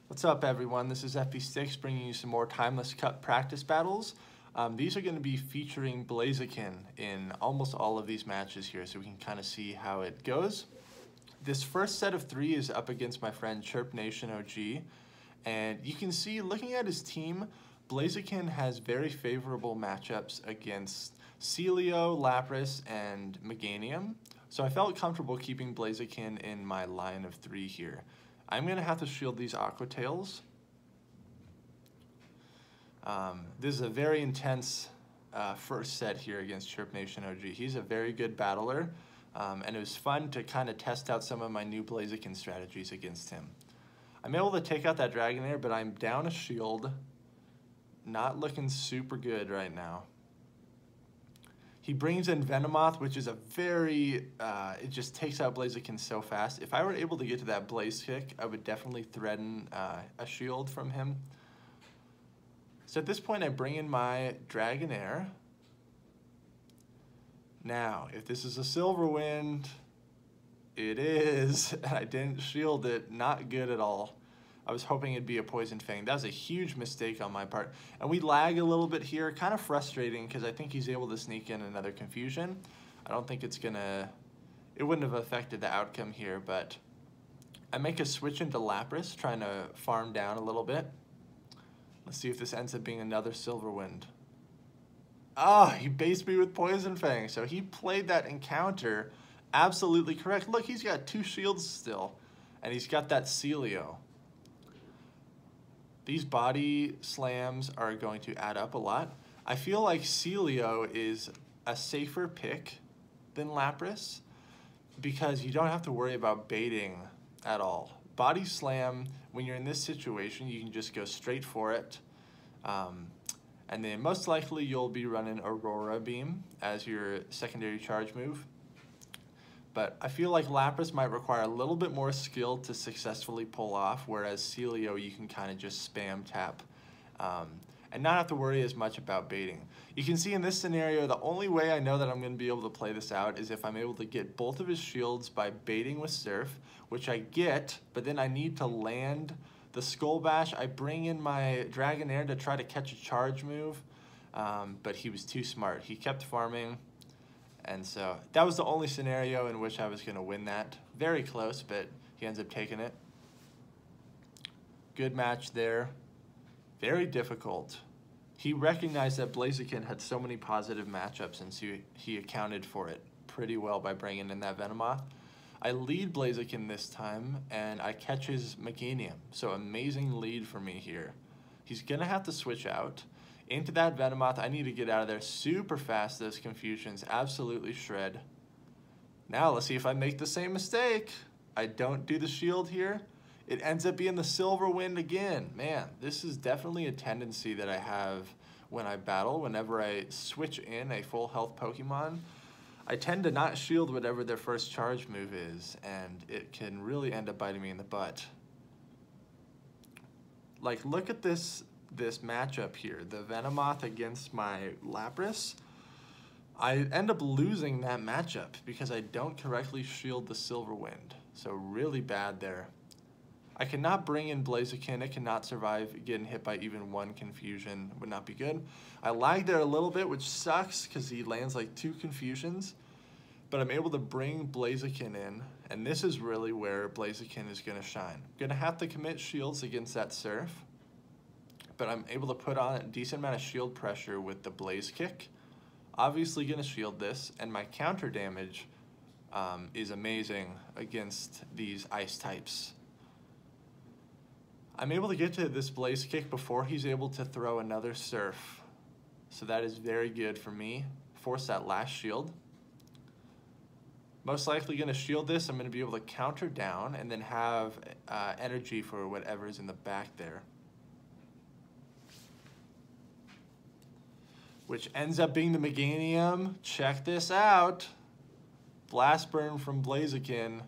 What's up, everyone? This is FPSticks bringing you some more Timeless Cup practice battles. These are going to be featuring BLAZIKEN in almost all of these matches here, so we can kind of see how it goes. This first set of three is up against my friend Chirp Nation OG, and you can see, looking at his team, BLAZIKEN has very favorable matchups against Celio, Lapras, and Meganium, so I felt comfortable keeping BLAZIKEN in my line of three here. I'm going to have to shield these Aqua Tails. This is a very intense first set here against Chirp Nation OG. He's a very good battler, and it was fun to kind of test out some of my new BLAZIKEN strategies against him. I'm able to take out that Dragonair, but I'm down a shield. Not looking super good right now. He brings in Venomoth, which is a very, it just takes out BLAZIKEN so fast. If I were able to get to that Blaze Kick, I would definitely threaten a shield from him. So at this point, I bring in my Dragonair. Now, if this is a Silverwind, it is, and I didn't shield it, not good at all. I was hoping it'd be a Poison Fang. That was a huge mistake on my part. And we lag a little bit here, kind of frustrating because I think he's able to sneak in another Confusion. I don't think it wouldn't have affected the outcome here, but I make a switch into Lapras, trying to farm down a little bit. Let's see if this ends up being another Silverwind. Ah, he based me with Poison Fang, so he played that encounter absolutely correct. Look, he's got 2 shields still, and he's got that Celio. These body slams are going to add up a lot. I feel like Celio is a safer pick than Lapras because you don't have to worry about baiting at all. Body slam, when you're in this situation, you can just go straight for it. And then most likely you'll be running Aurora Beam as your secondary charge move. But I feel like Lapras might require a little bit more skill to successfully pull off, whereas Celio you can kind of just spam tap and not have to worry as much about baiting. You can see in this scenario, the only way I know that I'm going to be able to play this out is if I'm able to get both of his shields by baiting with Surf, which I get, but then I need to land the Skull Bash. I bring in my Dragonair to try to catch a charge move, but he was too smart. He kept farming. And so that was the only scenario in which I was going to win that. Very close, but he ends up taking it. Good match there. Very difficult. He recognized that BLAZIKEN had so many positive matchups, and so he accounted for it pretty well by bringing in that Venomoth. I lead BLAZIKEN this time, and I catch his Meganium. So amazing lead for me here. He's going to have to switch out. Into that Venomoth, I need to get out of there super fast. Those Confusions absolutely shred. Now let's see if I make the same mistake. I don't do the shield here. It ends up being the Silverwind again. Man, this is definitely a tendency that I have when I battle. Whenever I switch in a full health Pokemon, I tend to not shield whatever their first charge move is, and it can really end up biting me in the butt. Like, look at this matchup here, the Venomoth against my Lapras. I end up losing that matchup because I don't correctly shield the Silverwind. So really bad there. I cannot bring in BLAZIKEN. It cannot survive getting hit by even one Confusion. Would not be good. I lagged there a little bit, which sucks because he lands like 2 Confusions. But I'm able to bring BLAZIKEN in, and this is really where BLAZIKEN is going to shine. I'm going to have to commit shields against that Surf, but I'm able to put on a decent amount of shield pressure with the Blaze Kick. Obviously going to shield this, and my counter damage is amazing against these ice types. I'm able to get to this Blaze Kick before he's able to throw another Surf, so that is very good for me. Force that last shield. Most likely going to shield this. I'm going to be able to counter down and then have energy for whatever's in the back there, which ends up being the Meganium. Check this out. Blast Burn from BLAZIKEN.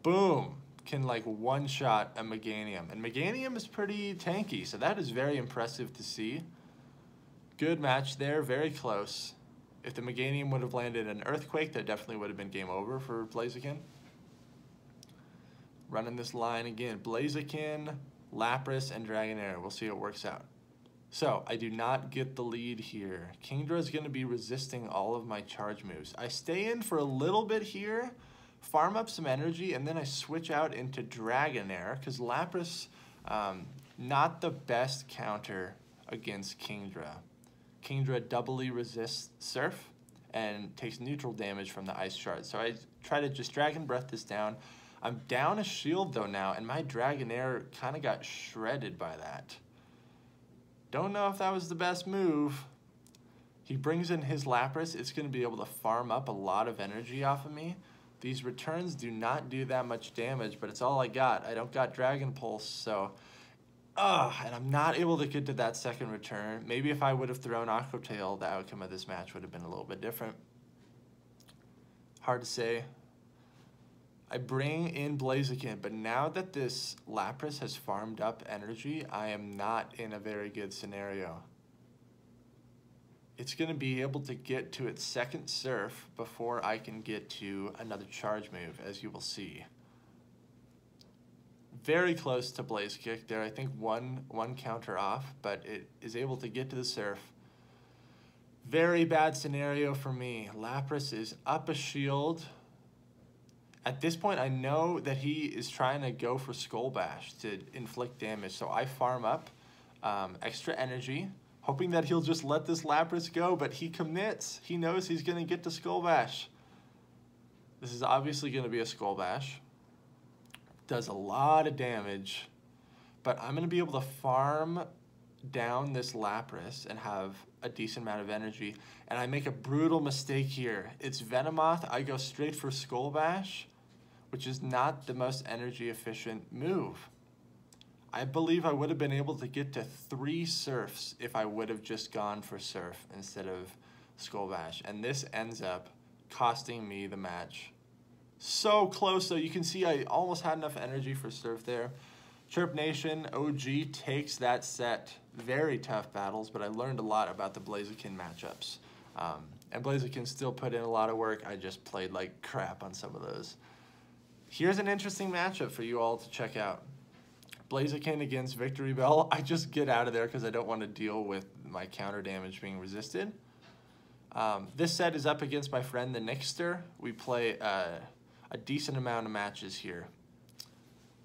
Boom. Can like one-shot a Meganium. And Meganium is pretty tanky, so that is very impressive to see. Good match there, very close. If the Meganium would have landed an Earthquake, that definitely would have been game over for BLAZIKEN. Running this line again. Blaziken, Lapras, and Dragonair. We'll see how it works out. So, I do not get the lead here. Kingdra is going to be resisting all of my charge moves. I stay in for a little bit here, farm up some energy, and then I switch out into Dragonair, because Lapras, not the best counter against Kingdra. Kingdra doubly resists Surf and takes neutral damage from the Ice Shard. So I try to just Dragon Breath this down. I'm down a shield though now, and my Dragonair kind of got shredded by that. Don't know if that was the best move. He brings in his Lapras. It's going to be able to farm up a lot of energy off of me. These returns do not do that much damage, but it's all I got. I don't got Dragon Pulse, so... and I'm not able to get to that second return. Maybe if I would have thrown Aqua Tail, the outcome of this match would have been a little bit different. Hard to say. I bring in Blaziken, but now that this Lapras has farmed up energy, I am not in a very good scenario. It's going to be able to get to its second Surf before I can get to another charge move, as you will see. Very close to Blaze Kick there. I think one counter off, but it is able to get to the Surf. Very bad scenario for me. Lapras is up a shield. At this point, I know that he is trying to go for Skull Bash to inflict damage, so I farm up extra energy, hoping that he'll just let this Lapras go, but he commits. He knows he's going to get to Skull Bash. This is obviously going to be a Skull Bash. Does a lot of damage, but I'm going to be able to farm down this Lapras and have a decent amount of energy, and I make a brutal mistake here. It's Venomoth. I go straight for Skull Bash, which is not the most energy efficient move. I believe I would have been able to get to 3 Surfs if I would have just gone for Surf instead of Skull Bash, and this ends up costing me the match. So close though. You can see I almost had enough energy for Surf there. Chirp Nation OG takes that set. Very tough battles, but I learned a lot about the Blaziken matchups. And Blaziken still put in a lot of work. I just played like crap on some of those. Here's an interesting matchup for you all to check out. Blaziken against Victory Bell. I just get out of there because I don't want to deal with my counter damage being resisted. This set is up against my friend the Nixter. We play a decent amount of matches here.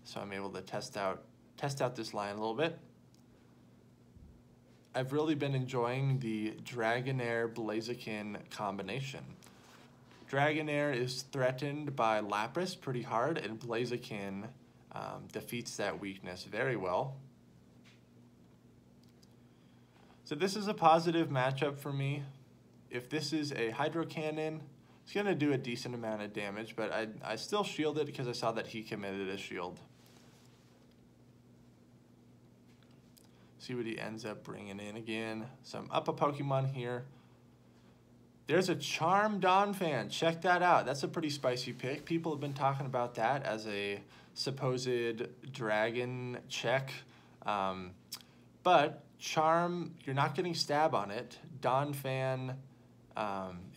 So I'm able to test out this line a little bit. I've really been enjoying the Dragonair Blaziken combination. Dragonair is threatened by Lapras pretty hard, and Blaziken defeats that weakness very well. So this is a positive matchup for me. If this is a Hydro Cannon, it's going to do a decent amount of damage, but I still shielded because I saw that he committed a shield. See what he ends up bringing in again. So I'm up a Pokemon here. There's a Charm Donphan. Check that out. That's a pretty spicy pick. People have been talking about that as a supposed dragon check. But Charm, you're not getting stab on it. Donphan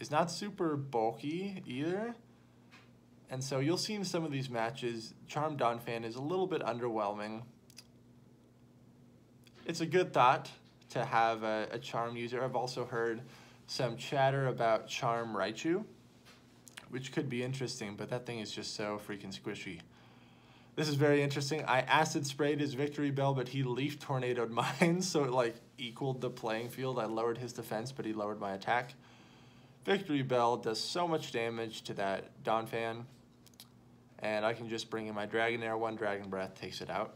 is not super bulky either. And so you'll see in some of these matches, Charm Donphan is a little bit underwhelming. It's a good thought to have a Charm user. I've also heard some chatter about Charm Raichu, which could be interesting, but that thing is just so freaking squishy. This is very interesting. I Acid Sprayed his Victory Bell, but he Leaf Tornadoed mine, so it like equaled the playing field. I lowered his defense, but he lowered my attack. Victory Bell does so much damage to that Donphan, and I can just bring in my Dragonair. One Dragon Breath takes it out.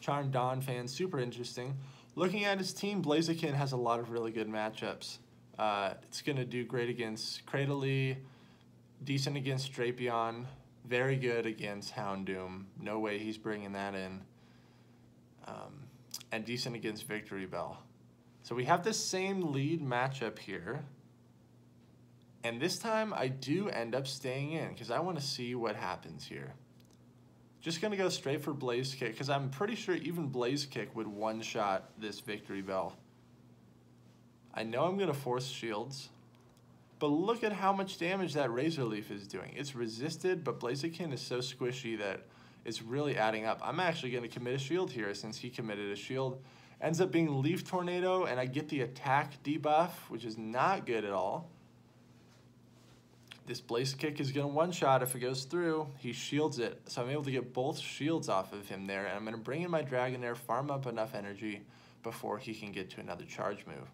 Charm Donphan, super interesting. Looking at his team, Blaziken has a lot of really good matchups. It's going to do great against Cradily, decent against Drapion, very good against Houndoom. No way he's bringing that in. And decent against Victory Bell. So we have the same lead matchup here. And this time I do end up staying in because I want to see what happens here. Just going to go straight for Blaze Kick because I'm pretty sure even Blaze Kick would one-shot this Victory Bell. I know I'm going to force shields. But look at how much damage that Razor Leaf is doing. It's resisted, but Blaziken is so squishy that it's really adding up. I'm actually going to commit a shield here since he committed a shield. Ends up being Leaf Tornado, and I get the attack debuff, which is not good at all. This Blaze Kick is going to one-shot if it goes through. He shields it, so I'm able to get both shields off of him there, and I'm going to bring in my Dragonair, farm up enough energy before he can get to another charge move.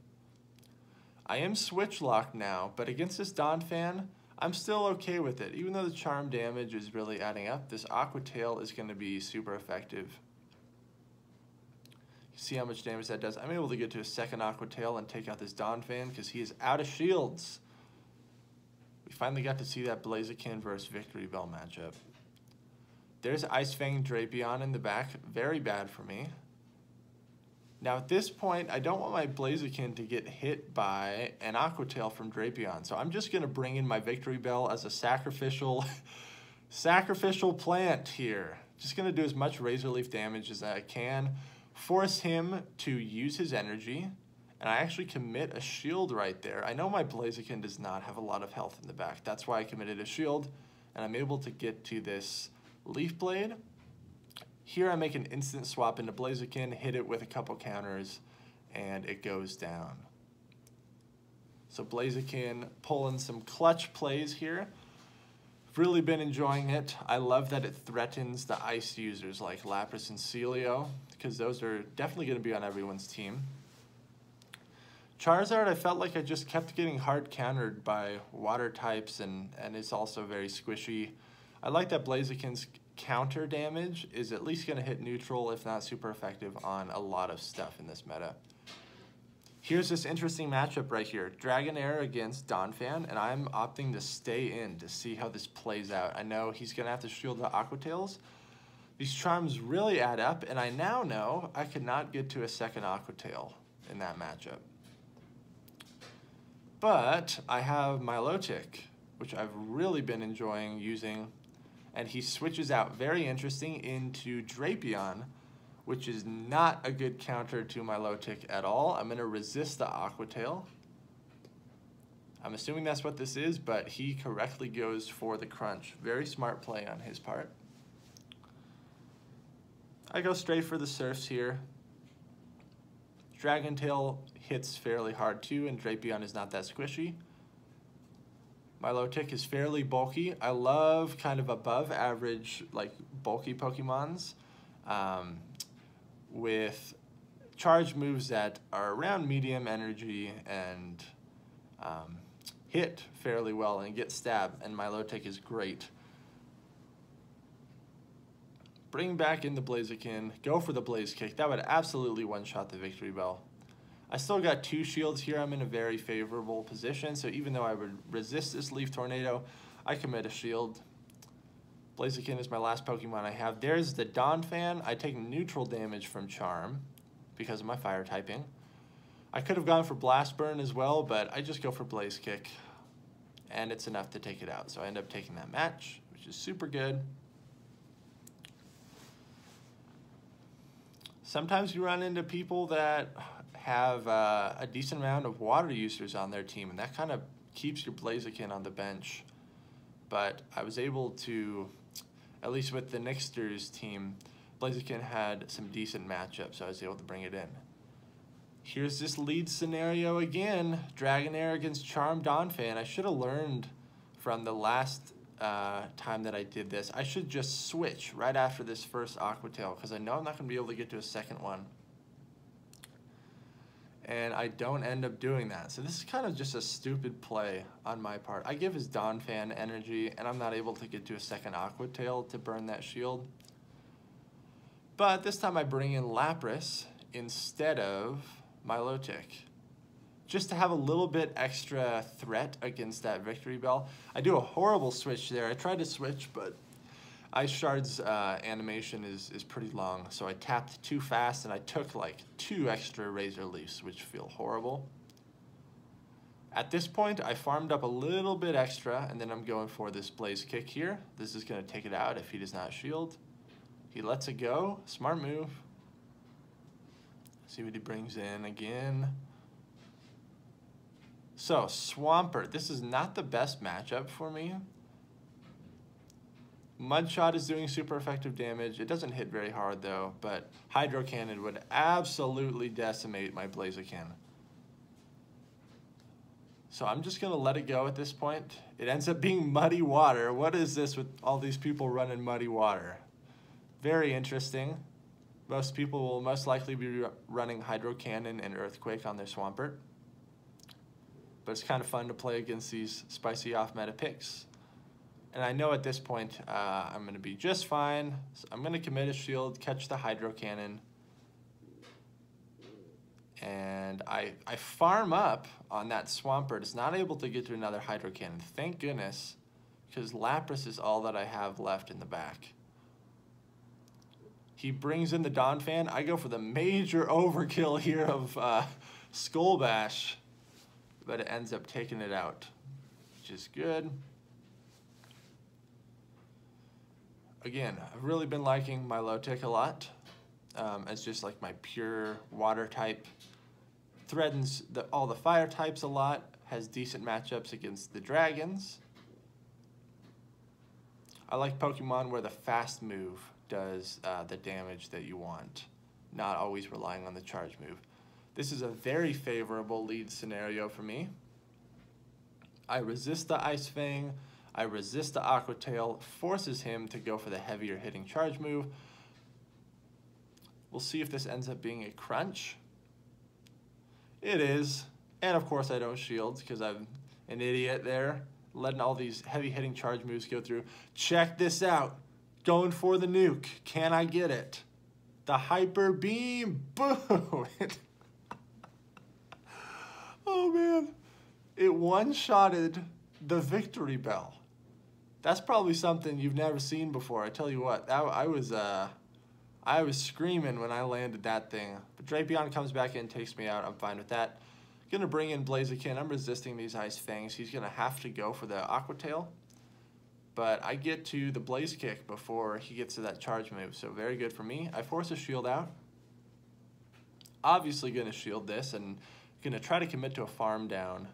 I am switch locked now, but against this Donphan, I'm still okay with it. Even though the charm damage is really adding up, this Aqua Tail is going to be super effective. You see how much damage that does? I'm able to get to a second Aqua Tail and take out this Donphan because he is out of shields. We finally got to see that Blaziken versus Victory Bell matchup. There's Ice Fang Drapion in the back. Very bad for me. Now at this point, I don't want my Blaziken to get hit by an Aqua Tail from Drapion. So I'm just going to bring in my Victory Bell as a sacrificial plant here. Just going to do as much Razor Leaf damage as I can. Force him to use his energy. And I actually commit a shield right there. I know my Blaziken does not have a lot of health in the back. That's why I committed a shield. And I'm able to get to this Leaf Blade. Here I make an instant swap into Blaziken, hit it with a couple counters, and it goes down. So Blaziken pulling some clutch plays here. Really been enjoying it. I love that it threatens the ice users like Lapras and Celio, because those are definitely going to be on everyone's team. Charizard, I felt like I just kept getting hard countered by water types, and it's also very squishy. I like that Blaziken's counter damage is at least going to hit neutral, if not super effective, on a lot of stuff in this meta. Here's this interesting matchup right here. Dragonair against Donphan, and I'm opting to stay in to see how this plays out. I know he's going to have to shield the Aqua Tails. These charms really add up, and I now know I could not get to a second Aqua Tail in that matchup. But I have Milotic, which I've really been enjoying using, and he switches out, very interesting, into Drapion, which is not a good counter to Milotic at all. I'm going to resist the Aqua Tail. I'm assuming that's what this is, but he correctly goes for the crunch. Very smart play on his part. I go straight for the Surfs here. Dragon Tail hits fairly hard too, and Drapion is not that squishy. Milotic is fairly bulky. I love kind of above average, like bulky Pokemons with charge moves that are around medium energy and hit fairly well and get stabbed, and Milotic is great. Bring back in the Blaziken, go for the Blaze Kick. That would absolutely one-shot the Victory Bell. I still got 2 shields here. I'm in a very favorable position, so even though I would resist this Leaf Tornado, I commit a shield. Blaziken is my last Pokemon I have. There's the Donphan. I take neutral damage from Charm because of my fire typing. I could have gone for Blast Burn as well, but I just go for Blaze Kick, and it's enough to take it out. So I end up taking that match, which is super good. Sometimes you run into people that have a decent amount of water users on their team, and that kind of keeps your Blaziken on the bench. But I was able to, at least with the Nixter's team, Blaziken had some decent matchups, so I was able to bring it in. Here's this lead scenario again. Dragonair against Charm Donphan. I should have learned from the last time that I did this. I should just switch right after this first Aqua Tail, because I know I'm not going to be able to get to a second one. And I don't end up doing that. So this is kind of just a stupid play on my part. I give his Donphan energy, and I'm not able to get to a second Aqua Tail to burn that shield. But this time I bring in Lapras instead of Milotic, just to have a little bit extra threat against that Victory Bell. I do a horrible switch there. I tried to switch, but Ice Shard's animation is pretty long, so I tapped too fast, and I took like 2 extra Razor Leafs, which feel horrible. At this point, I farmed up a little bit extra, and then I'm going for this Blaze Kick here. This is going to take it out if he does not shield. He lets it go. Smart move. See what he brings in again. So, Swampert. This is not the best matchup for me. Mudshot is doing super effective damage. It doesn't hit very hard though, but Hydro Cannon would absolutely decimate my Blaziken. So I'm just gonna let it go at this point. It ends up being Muddy Water. What is this with all these people running Muddy Water? Very interesting. Most people will most likely be running Hydro Cannon and Earthquake on their Swampert. But it's kind of fun to play against these spicy off-meta picks. And I know at this point I'm going to be just fine. So I'm going to commit a shield, catch the Hydro Cannon. And I farm up on that Swampert. It's not able to get to another Hydro Cannon. Thank goodness, because Lapras is all that I have left in the back. He brings in the Donphan. I go for the major overkill here of Skull Bash, but it ends up taking it out, which is good. Again, I've really been liking my Lotic a lot. It's just like my pure water type. Threatens all the fire types a lot. Has decent matchups against the dragons. I like Pokemon where the fast move does the damage that you want, not always relying on the charge move. This is a very favorable lead scenario for me. I resist the Ice Fang. I resist the Aqua Tail, forces him to go for the heavier hitting charge move. We'll see if this ends up being a crunch. It is. And of course I don't shield because I'm an idiot there, letting all these heavy hitting charge moves go through. Check this out. Going for the nuke. Can I get it? The Hyper Beam. Boom. Oh man. It one-shotted the Victory Bell. That's probably something you've never seen before. I tell you what, I was screaming when I landed that thing. But Drapion comes back in, takes me out. I'm fine with that. Gonna bring in Blaziken. I'm resisting these Ice Fangs. He's gonna have to go for the Aqua Tail. But I get to the Blaze Kick before he gets to that charge move. So very good for me. I force a shield out. Obviously gonna shield this and gonna try to commit to a farm down.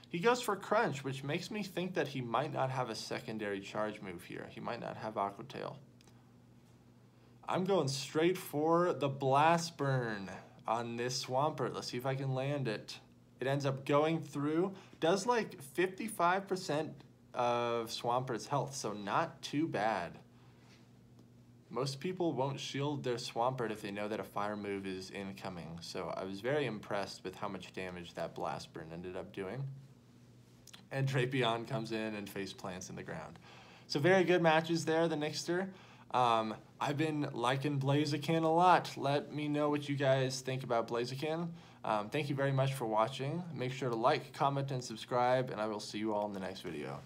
He goes for Crunch, which makes me think that he might not have a secondary charge move here. He might not have Aqua Tail. I'm going straight for the Blast Burn on this Swampert. Let's see if I can land it. It ends up going through. Does like 55% of Swampert's health, so not too bad. Most people won't shield their Swampert if they know that a fire move is incoming. So I was very impressed with how much damage that Blast Burn ended up doing. And Drapion comes in and face plants in the ground. So very good matches there, the Nixter. I've been liking Blaziken a lot. Let me know what you guys think about Blaziken. Thank you very much for watching. Make sure to like, comment, and subscribe, and I will see you all in the next video.